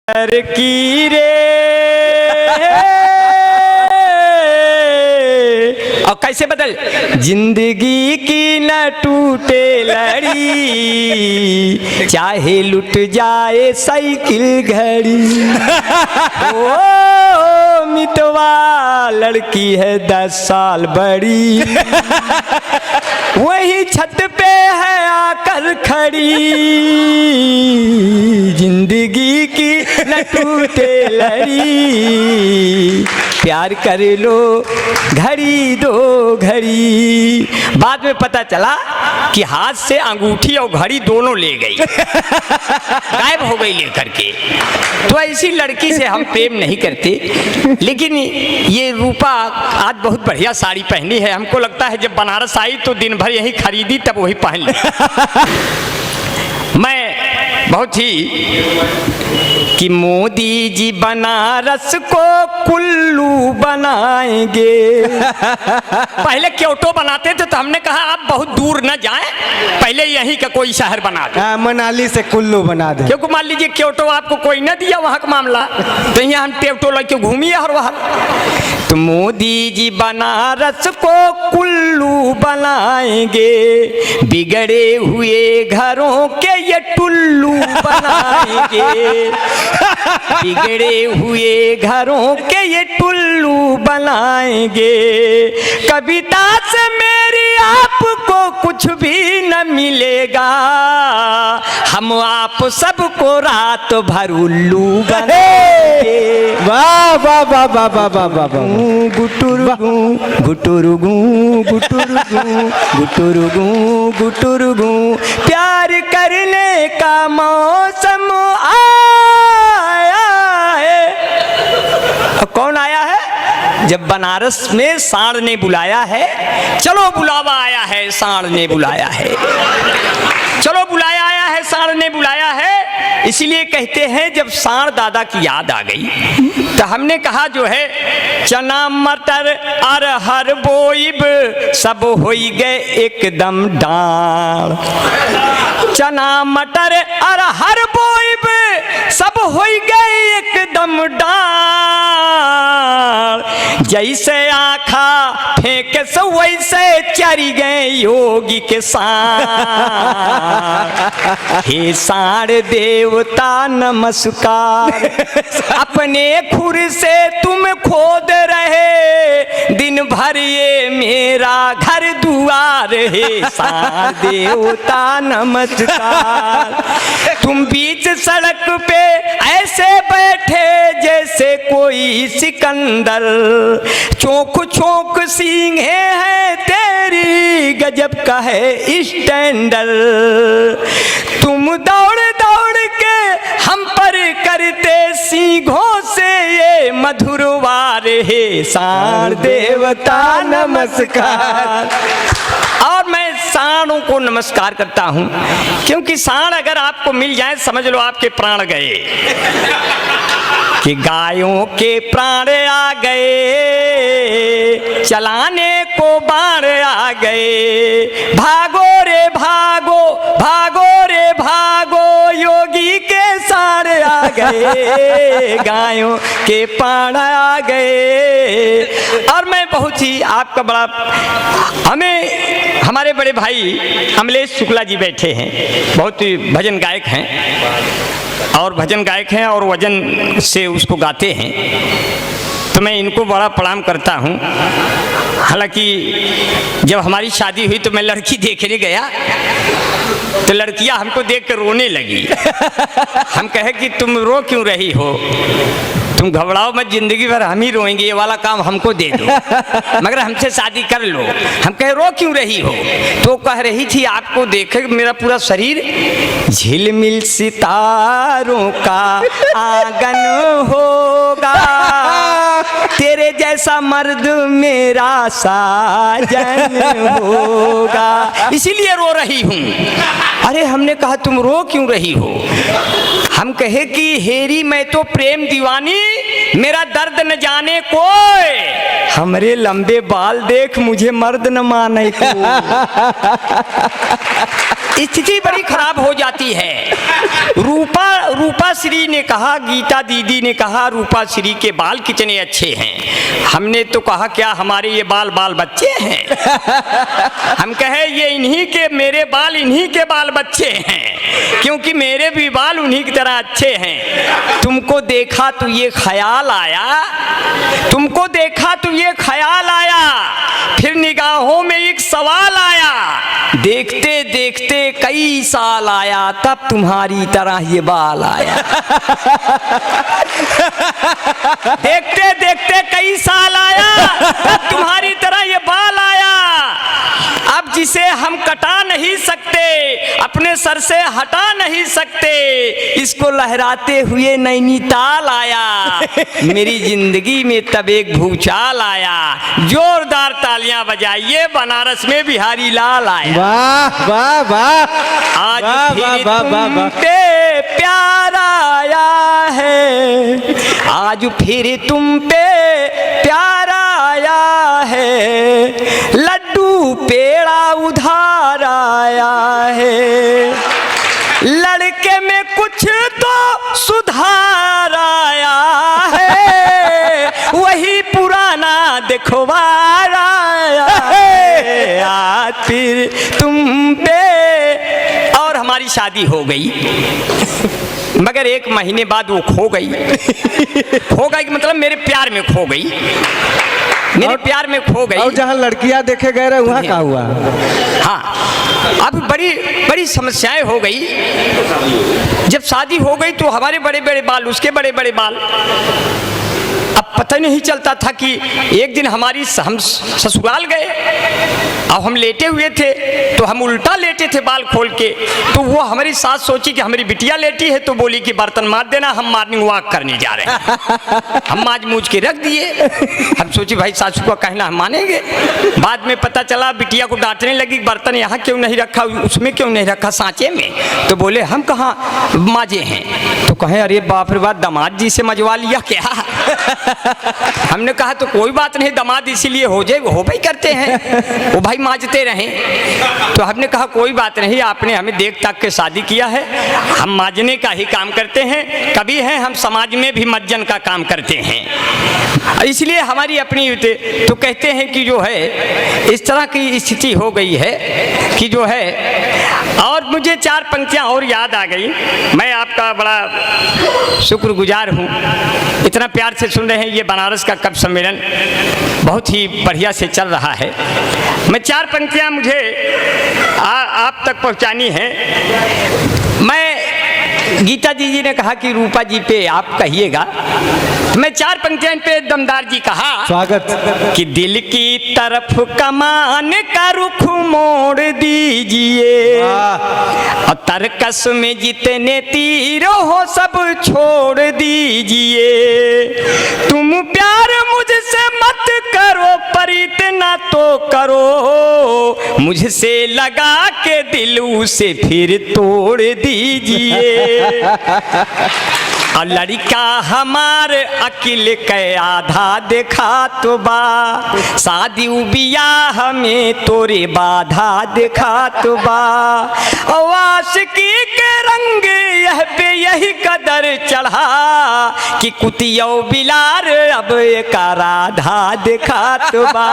की रे और कैसे बदल जिंदगी की न टूटे लड़ी, चाहे लुट जाए साइकिल घड़ी। ओ मितवा लड़की है 10 साल बड़ी, वही छत पे है आकर खड़ी। जिंदगी की न टूटे लड़ी, प्यार कर लो घड़ी दो घड़ी। बाद में पता चला कि हाथ से अंगूठी और घड़ी दोनों ले गई, गायब हो गई लेकर के। तो ऐसी लड़की से हम प्रेम नहीं करते। लेकिन ये रूपा आज बहुत बढ़िया साड़ी पहनी है, हमको लगता है जब बनारस आई तो दिन भर यही खरीदी तब वही पहन ली। मैं बहुत ही कि मोदी जी बनारस को कुल्लू बनाएंगे। पहले क्योटो बनाते थे तो हमने कहा आप बहुत दूर न जाएं, पहले यहीं का कोई शहर बना दे। मनाली से कुल्लू बना दे, क्योंकि मान लीजिए क्योटो आपको कोई न दिया वहाँ का मामला, तो यहाँ हम टेवटो लेके घूमिए हर वहाँ। तो मोदी जी बनारस को कुल्लू बनाएंगे, बिगड़े हुए घरों के ये टुल्लू बनाएंगे। बिगड़े हुए घरों के ये टुल्लू बनाएंगे। कविता से मेरी आपको कुछ भी न मिलेगा, हम आप सबको रात भर उल्लू बनाएंगे। वाह वाह वाह वाह वाह वाह वाह वाह। गुटुरगू गुटुरगू गुटुरगू गुटुरगू गुटुरगू, प्यार करने का मौसम आया है। कौन आया है? जब बनारस में सांड ने बुलाया है, चलो बुलावा आया है, सांड ने बुलाया है, चलो बुलाया आया है, सांड ने बुलाया है। इसलिए कहते हैं जब सांड दादा की याद आ गई तो हमने कहा जो है चना मटर अरहर बोइब सब होई गए एकदम डाल। चना मटर अरहर बोइब सब होई गए एकदम डाल। जैसे आखा फेंके से वैसे चरी गए योगी के साथ। हे सांड देवता नमस्कार, अपने खुर से तुम खोद रहे दिन भर ये मेरा घर दुआर। हे सांड देवता नमस्कार, तुम बीच सड़क पे ऐसे बैठे जैसे कोई सिकंदर, चौक चौक सींगे हैं तेरी गजब का है स्टैंडर। तुम दौड़ दौड़ के हम पर करते सींघों से ये मधुर वार। हे सांड देवता नमस्कार। और मैं सांडों को नमस्कार करता हूं क्योंकि सांड अगर आपको मिल जाए समझ लो आपके प्राण गए। कि गायों के प्राण आ गए, चलाने को बाण आ गए। भागो रे भागो, भागो रे भागो, योगी के सांड आ गए, गायों के प्राण आ गए। और मैं बहुत ही आपका बड़ा, हमें हमारे बड़े भाई अमलेश शुक्ला जी बैठे हैं, बहुत ही भजन गायक हैं और भजन गायक हैं और वजन से उसको गाते हैं, तो मैं इनको बड़ा प्रणाम करता हूँ। हालांकि जब हमारी शादी हुई तो मैं लड़की देखने गया तो लड़कियां हमको देख कर रोने लगी। हम कहे कि तुम रो क्यों रही हो, तुम घबराओ मत, जिंदगी भर हम ही रोएंगे, ये वाला काम हमको दे दो, मगर हमसे शादी कर लो। हम कहे रो क्यों रही हो, तो कह रही थी आपको देख मेरा पूरा शरीर झिलमिल सितारों का आंगन होगा, तेरे जैसा मर्द मेरा साजन होगा, इसीलिए रो रही हूँ। अरे हमने कहा तुम रो क्यों रही हो, हम कहे कि हेरी मैं तो प्रेम दीवानी, मेरा दर्द न जाने कोई, हमरे लंबे बाल देख मुझे मर्द न माने कोई। स्थिति बड़ी खराब हो जाती है। रूपा श्री ने कहा, गीता दीदी ने कहा रूपा श्री के बाल कितने अच्छे हैं। हमने तो कहा क्या हमारे ये बाल बाल बच्चे हैं? हम कहे ये इन्हीं के, मेरे बाल इन्हीं के बाल बच्चे हैं, क्योंकि मेरे भी बाल उन्हीं की तरह अच्छे हैं। तुमको देखा तो ये ख्याल आया, तुमको देखा तो ये ख्याल आया, फिर निगाहों में एक सवाल आया, देखते देखते कई साल आया, तब तुम्हारी तरह ये बाल आया। देखते देखते कई साल आया, तब तुम्हारी तरह ये बाल आया। अब जिसे हम कटा नहीं सकते, अपने सर से हटा नहीं सकते, इसको लहराते हुए नैनीताल आया। मेरी जिंदगी में तब एक भूचाल आया। जोरदार तालियां बजाइए, बनारस में बिहारी लाल आया। वाह वाह वाह, आज वाह, फिर वाह, वाह, वाह, तुम वाह। पे प्यार आया है, आज फिर तुम पे प्यार आया है, लड्डू पेड़ा उधार आया है, लड़के में कुछ तो सुधार आया है, वही पुराना दिखवार आया है, आज फिर तुम पे। और हमारी शादी हो गई, मगर 1 महीने बाद वो खो गई। खो गई मतलब मेरे प्यार में खो गई, मेरे प्यार में खो गई। और जहाँ लड़कियां देखे गए रहे वहाँ क्या हुआ? हाँ, अब बड़ी बड़ी समस्याएं हो गई। जब शादी हो गई तो हमारे बड़े बड़े बाल, उसके बड़े बड़े बाल। अब पता नहीं चलता था कि एक दिन हम ससुराल गए, अब हम लेटे हुए थे तो हम उल्टा लेटे थे बाल खोल के, तो वो हमारी सास सोची कि हमारी बिटिया लेटी है, तो बोली कि बर्तन मार देना, हम मॉर्निंग वॉक करने जा रहे हैं। हम माज मूझ के रख दिए। हम सोची भाई सासू का कहना हम मानेंगे। बाद में पता चला बिटिया को डांटने लगी, बर्तन यहाँ क्यों नहीं रखा, उसमें क्यों नहीं रखा, सांचे में। तो बोले हम कहाँ माजे हैं, तो कहें अरे बाप रे बाप, दामाद जी से मजवा लिया क्या? हमने कहा तो कोई बात नहीं, दामाद इसीलिए हो जाए, हो भाई करते हैं, वो भाई माजते रहें। तो हमने कहा कोई बात नहीं, आपने हमें देख ताक के शादी किया है, हम माजने का ही काम करते हैं, कभी हैं हम समाज में भी मज्जन का काम करते हैं, इसलिए हमारी अपनी। तो कहते हैं कि जो है इस तरह की स्थिति हो गई है कि जो है। और मुझे 4 पंक्तियां और याद आ गई। मैं आपका बड़ा शुक्रगुजार हूँ, इतना प्यार से सुन रहे हैं। ये बनारस का कवि सम्मेलन बहुत ही बढ़िया से चल रहा है। मैं 4 पंक्तियां मुझे आप तक पहुंचानी है। मैं गीता जी ने कहा कि रूपा जी पे आप कहिएगा, मैं 4 पंक्तियां पे दमदार जी कहा स्वागत। कि दिल की तरफ कमान का रुख मोड़ दीजिए, और तरकस में जितने तीर हो सब छोड़ दीजिए, तुम प्यार मुझसे मत करो पर इतना तो करो, मुझसे लगा के दिल उसे फिर तोड़ दीजिए। और लड़का हमारे अकिल के आधा देखा तो बा, शादी बियाह में तोरे बाधा देखा तो बा, और आशिकी के रंग यह पे यही कदर चढ़ा, कि कुतियो बिलार अब एक राधा देखा तो बा।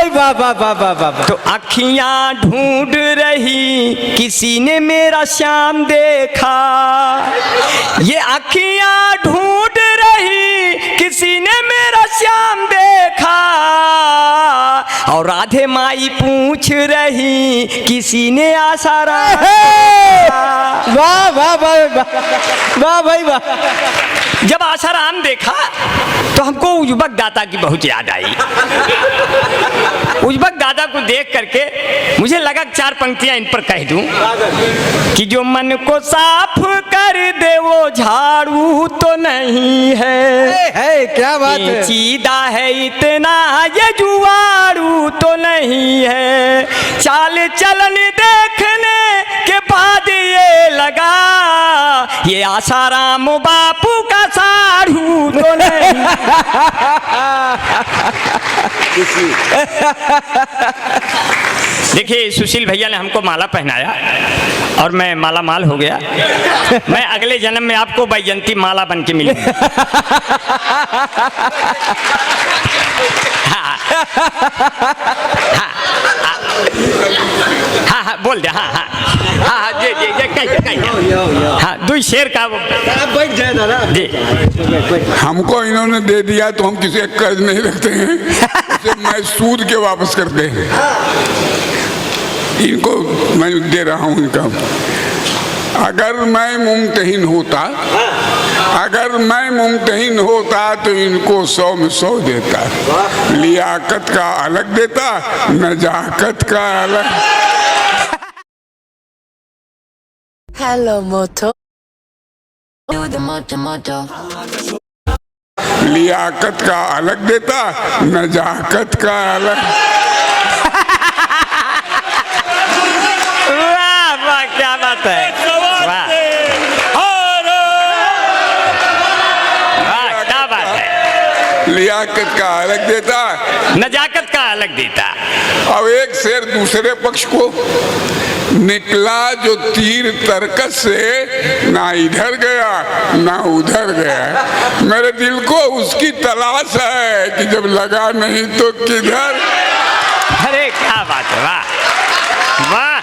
वाह वाह वाह वाह वाह। तो अखियां ढूंढ रही किसी ने मेरा श्याम देखा, ये अखियां ढूंढ रही किसी ने मेरा श्याम देखा, और राधे माई पूछ रही किसी ने आशा रखा। वाह वाह वाह वाह भाई वाह। जब आसाराम देखा तो हमको उज्बक दाता की बहुत याद आई। उज्बक दादा को देख करके मुझे लगा 4 पंक्तियां इन पर कह दूं कि जो मन को साफ कर दे वो झाड़ू तो नहीं है, क्या बात है, चीदा है इतना ये जुआड़ू तो नहीं है, चाल चलन देखने के बाद ये लगा ये आसाराम बापू का साढ़ू तो नहीं। देखिए सुशील भैया ने हमको माला पहनाया और मैं माला माल हो गया। मैं अगले जन्म में आपको बैजंती माला बन के मिलूंगा। हाँ हाँ हाँ बोल दे। हाँ हाँ हाँ हाँ जी जी जी कहीं हाँ दुई शेर का बैठ जाए दादा जी। हमको इन्होंने दे दिया तो हम किसी का कर्ज नहीं रखते हैं, उसे मैं सूद के वापस करते हैं। इनको मैं दे रहा हूँ इनका। अगर मैं मुमतहिन होता, अगर मैं मुमतहिन होता तो इनको 100 में 100 देता। लियाकत का अलग देता, नजाकत का अलग। Hello, Moto. Do the moto. Liaquat का अलग देता, नजाकत का अलग। वाह वाह क्या बात है। वाह वाह क्या बात है। लियाकत का अलग देता, नजाकत का अलग देता। अब एक शेर दूसरे पक्ष को, निकला जो तीर तरकस से ना इधर गया ना उधर गया, मेरे दिल को उसकी तलाश है कि जब लगा नहीं तो किधर। अरे क्या बात है। वाह वाह।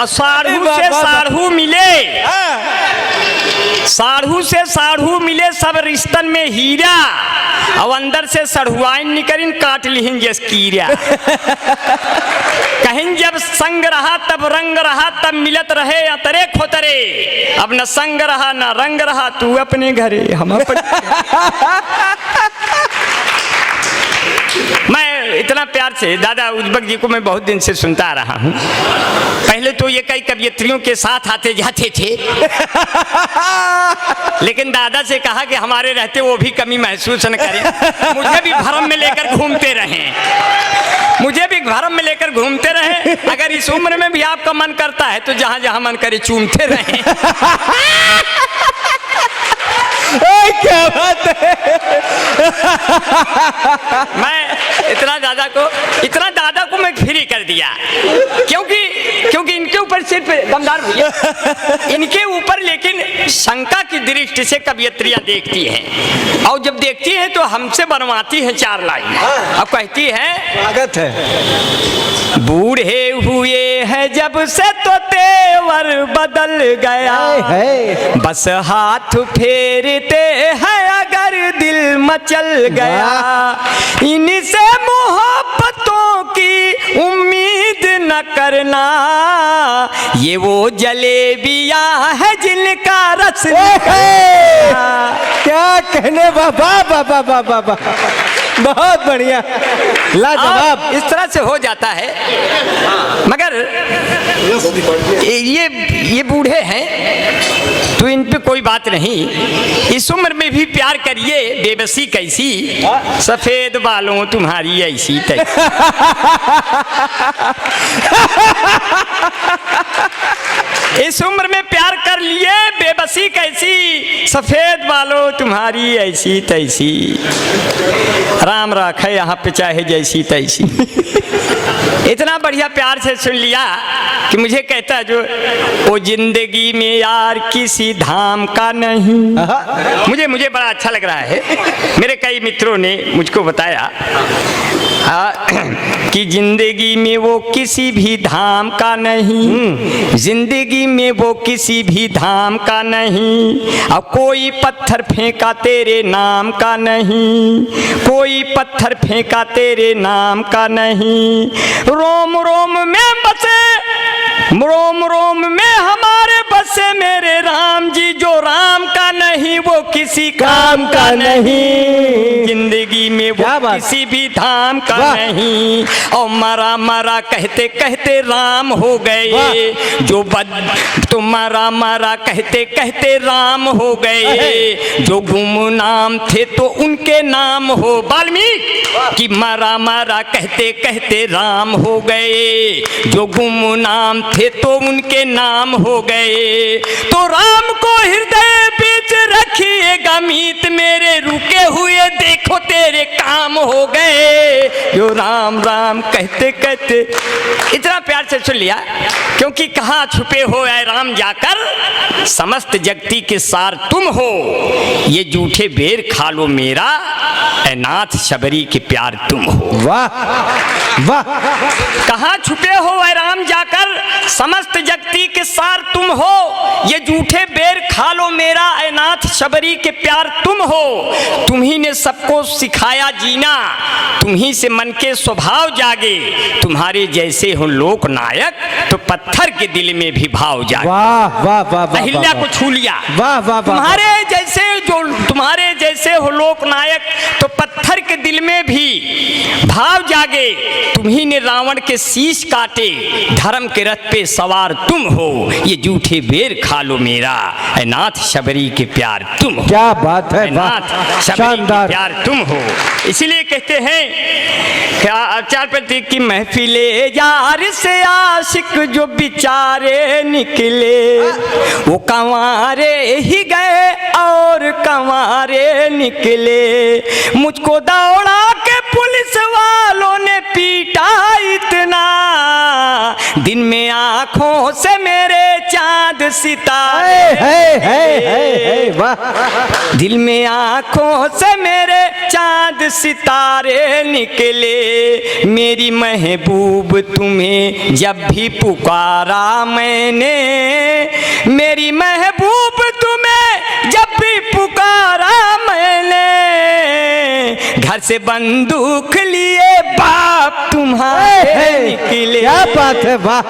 साढ़ू से साढ़ू मिले, साढ़ू से साढ़ू मिले, सब रिश्तन में हीरा। अब अंदर से सढ़ुआइन निकलिन काट लिहिन जस कीरा। कहीं जब संग रहा तब रंग रहा, तब मिलत रहे अतरे खोतरे। अब न संग रहा न रंग रहा, तू अपने घरे हम अपने। मैं इतना प्यार से दादा उज्बक जी को मैं बहुत दिन से सुनता आ रहा हूँ। पहले तो ये कई कवियत्रियों के साथ आते जाते थे, लेकिन दादा से कहा कि हमारे रहते वो भी कमी महसूस न करें, मुझे भी भरम में लेकर घूमते रहें, मुझे भी भरम में लेकर घूमते रहें। अगर इस उम्र में भी आपका मन करता है तो जहाँ जहाँ मन करे चूमते रहें। क्या बात है। मैं इतना दादा को मैं फ्री कर दिया, क्योंकि इनके ऊपर सिर्फ दमदार भैया, इनके ऊपर लेकिन शंका की दृष्टि से कवियत्रियां देखती हैं, और जब देखती हैं तो हमसे बनवाती हैं 4 लाइन। अब कहती है, स्वागत है। बूढ़े हुए हैं जब से तो तेवर बदल गया है। बस हाथ फेरते हैं अगर दिल मचल गया, इनसे मोहब्बतों की उम्मीद न करना, ये वो जलेबियां है जिनका रस क्या कहने। बाबा बाबा बाबा बाबा बहुत बढ़िया, लाजवाब। इस तरह से हो जाता है। मगर ये बूढ़े हैं तो इन पे कोई बात नहीं, इस उम्र में भी प्यार करिए, बेबसी कैसी, सफेद बालों तुम्हारी ऐसी तैसी। इस उम्र में प्यार कर लिए, बेबसी कैसी, सफेद बालों तुम्हारी ऐसी तैसी, राम राखे यहाँ पे चाहे जैसी तैसी। इतना बढ़िया प्यार से सुन लिया कि मुझे कहता जो वो जिंदगी में यार किसी धाम का नहीं। मुझे बड़ा अच्छा लग रहा है। मेरे कई मित्रों ने मुझको बताया कि जिंदगी में वो किसी भी धाम का नहीं, जिंदगी में वो किसी भी धाम का नहीं, अब कोई पत्थर फेंका तेरे नाम का नहीं, कोई पत्थर फेंका तेरे नाम का नहीं, रोम रोम में बसे, रोम रोम में हमारे बसे मेरे राम जी, जो राम का नहीं वो किसी काम का नहीं, जिंदगी में वो किसी भी धाम का नहीं, और मरा मरा कहते कहते राम हो गए, जो तो मरा मरा कहते कहते राम हो गए, जो गुमनाम थे तो उनके नाम हो, वाल्मीकि कि मरा मरा कहते कहते राम हो गए, जो गुमनाम थे तो उनके नाम हो गए, तो राम को हृदय बीच रखिएगा मीत, मेरे रुके हुए देखो तेरे काम हो गए, जो राम राम कहते कहते। इतना प्यार से सुन लिया, क्योंकि कहाँ छुपे हो ऐ राम जाकर, समस्त जगती के सार तुम हो, ये जूठे बेर खा लो मेरा, ऐ नाथ शबरी के प्यार तुम हो। वाह वाह। कहाँ छुपे हो ऐ राम जाकर, समस्त जगती के सार तुम हो, ये जूठे बेर खा लो मेरा, ऐ नाथ शबरी के प्यार तुम हो। तुम्ही ने सबको सिखाया जीना, तुम्ही से मन के स्वभाव जागे, तुम्हारे जैसे हो लोक नायक, तो पत्थर के दिल में भी भाव जागे। वाह वाह वाह वाह। अहिल्या को छू लिया। वाह वाह। तुम्हारे जैसे हो लोक नायक, तो पत्थर के दिल में भी भाव जागे। तुम्ही ने रावण के शीश काटे, धर्म के रथ पे सवार तुम हो, ये जूठे बेर खा लो मेरा, ऐ नाथ शबरी के प्यार तुम हो। क्या बात है, नाथ शबरी के प्यार तुम हो। इसीलिए कहते हैं चार पति की महफिले यार से आशिक जो बिचारे निकले, वो कंवारे ही गए और कंवारे निकले। मुझको दौड़ा के पुलिस वालों ने पीटा इतना, दिन में आंखों से मेरे चांद सितारे, है वाह। दिल में आंखों से मेरे चांद सितारे निकले। मेरी महबूब तुम्हें जब भी पुकारा मैंने, मेरी महबूब तुम्हें जब भी पुकारा मैंने, घर से बंदूक लिए बाप तुम्हारे निकले। क्या बात है, वाह।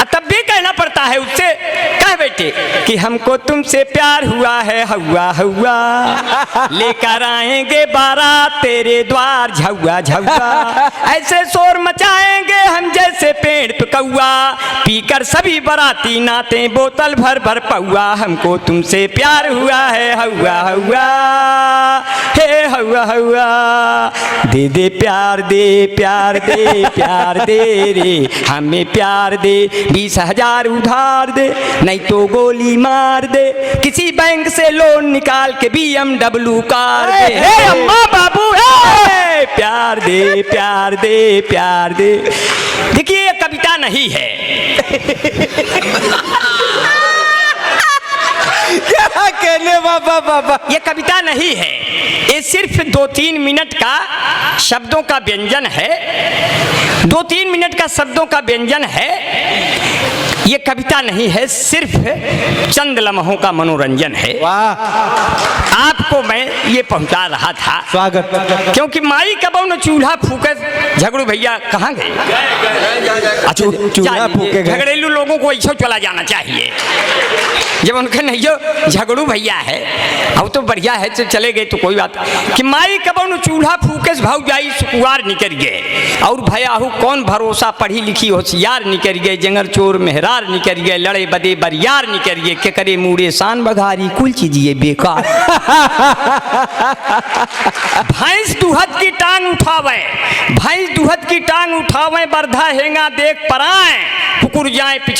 तब भी कहना पड़ता है उससे, कह बेटे कि हमको तुमसे प्यार हुआ है, हुआ हुआ, लेकर आएंगे बारात तेरे द्वार झुआ झुआ, ऐसे शोर मचाएंगे हम जैसे पेड़ पे कौआ, पीकर सभी बाराती नाते बोतल भर भर पौआ, हमको तुमसे प्यार हुआ है, हुआ हुआ, हे हुआ हुआ, दे दे प्यार दे प्यार दे प्यार दे रे, हमें प्यार दे, 20,000 उधार दे, नहीं तो गोली मार दे, किसी बैंक से लोन निकाल के BMW कार दे, हे अम्मा बाबू हे, प्यार दे प्यार दे प्यार दे। देखिए ये कविता नहीं है। क्या कहने, बाबा बाबा। ये कविता नहीं है, ये सिर्फ 2-3 मिनट का शब्दों का व्यंजन है, 2-3 मिनट का शब्दों का व्यंजन है। ये कविता नहीं है, सिर्फ चंद लम्हों का मनोरंजन है। वाह। आपको मैं ये पहुंचा रहा था, स्वागत। क्योंकि माई कबो न चूल्हा फूके, झगड़ू भैया कहाँ गए? चूल्हा फूके गए। झगड़ेलू लोगों को ऐसा चला जाना चाहिए, जब उनका नहीं जो झगड़ू भैया है, अब तो बढ़िया है तो चले गए तो कोई बात, कि माई कबो न चूल्हा फूके भाव जाई सुकुआर निकल गए, और भयाहू कौन भरोसा, पढ़ी लिखी होशियार निकल गए, जंगर चोर मेहरार निकल गए, लड़े बदे बरियार निकल गए, के करे मूड़े शान बघारी कुल चीजिए बेकार। भैंस दुहत की टांग उठावे, भैंस दुहत की टांग उठावे, बरधा हेंगा देख पराए, कुकुर जाए